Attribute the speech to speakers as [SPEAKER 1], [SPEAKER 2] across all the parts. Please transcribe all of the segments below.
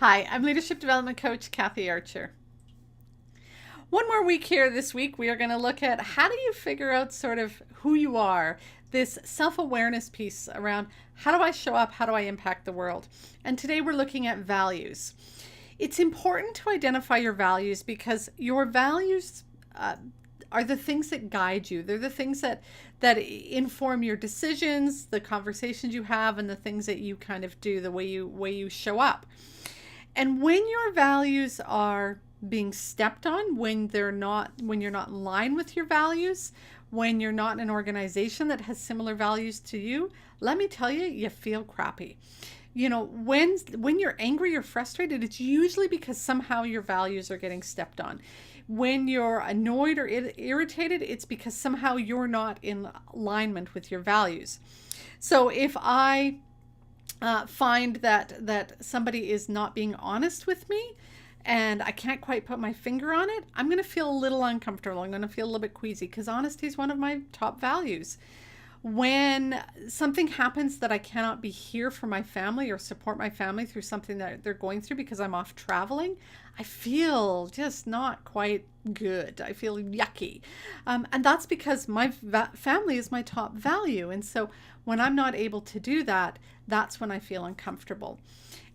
[SPEAKER 1] Hi, I'm Leadership Development Coach Kathy Archer. One more week here this week, we are going to look at how do you figure out sort of who you are, this self-awareness piece around how do I show up, how do I impact the world. And today we're looking at values. It's important to identify your values because your values are the things that guide you. They're the things that inform your decisions, the conversations you have, and the things that you kind of do, the way you show up. And when your values are being stepped on, when you're not in line with your values, when you're not in an organization that has similar values to you, let me tell you, you feel crappy. You know, when you're angry or frustrated, it's usually because somehow your values are getting stepped on. When you're annoyed or irritated, it's because somehow you're not in alignment with your values. So if I find that somebody is not being honest with me and I can't quite put my finger on it, I'm going to feel a little uncomfortable. I'm going to feel a little bit queasy because honesty is one of my top values. When something happens that I cannot be here for my family or support my family through something that they're going through because I'm off traveling, I feel just not quite good. I feel yucky. And that's because my family is my top value. And so when I'm not able to do that, that's when I feel uncomfortable.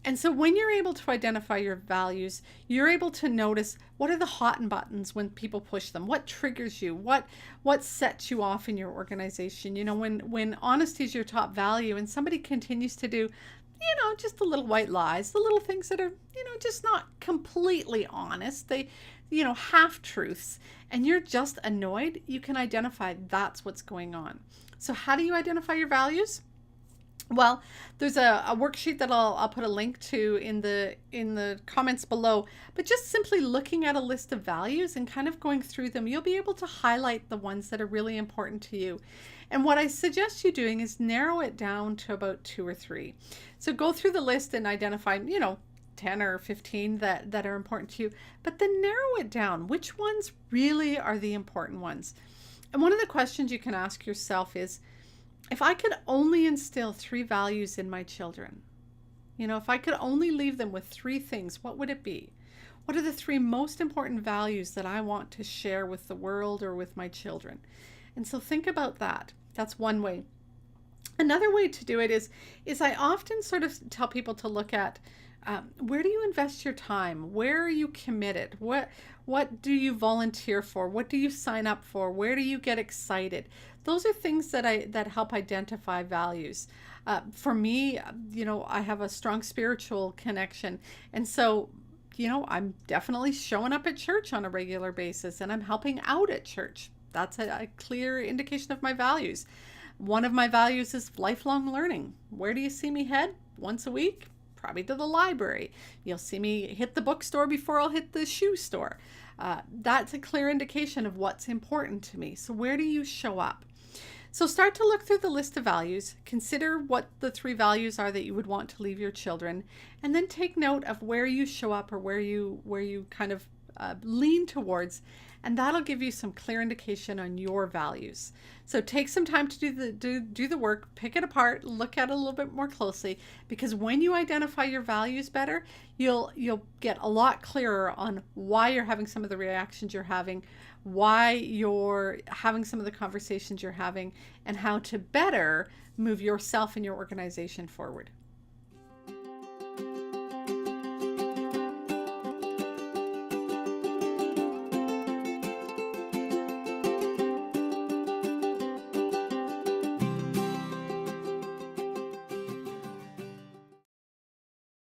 [SPEAKER 1] And so when you're able to identify your values, you're able to notice what are the hot buttons when people push them, what triggers you, what sets you off in your organization. You know, when honesty is your top value and somebody continues to do, just the little white lies, the little things that are, just not completely honest, they, half truths, and you're just annoyed, you can identify that's what's going on. So how do you identify your values? Well, there's a worksheet that I'll put a link to in the comments below, but just simply looking at a list of values and kind of going through them, you'll be able to highlight the ones that are really important to you. And what I suggest you doing is narrow it down to about 2 or 3. So go through the list and identify, 10 or 15 that are important to you, but then narrow it down. Which ones really are the important ones? And one of the questions you can ask yourself is, if I could only instill 3 values in my children, if I could only leave them with 3 things, what would it be? What are the 3 most important values that I want to share with the world or with my children? And so think about that. That's one way. Another way to do it is I often sort of tell people to look at where do you invest your time? Where are you committed? What do you volunteer for? What do you sign up for? Where do you get excited? Those are things that help identify values. For me, I have a strong spiritual connection, and so I'm definitely showing up at church on a regular basis, and I'm helping out at church. That's a clear indication of my values. One of my values is lifelong learning. Where do you see me head? Once a week? Probably to the library. You'll see me hit the bookstore before I'll hit the shoe store. That's a clear indication of what's important to me. So where do you show up? So start to look through the list of values, consider what the 3 values are that you would want to leave your children, and then take note of where you show up or where you kind of lean towards, and that'll give you some clear indication on your values. So take some time to do the work, pick it apart, look at it a little bit more closely, because when you identify your values better, you'll get a lot clearer on why you're having some of the reactions you're having, why you're having some of the conversations you're having, and how to better move yourself and your organization forward.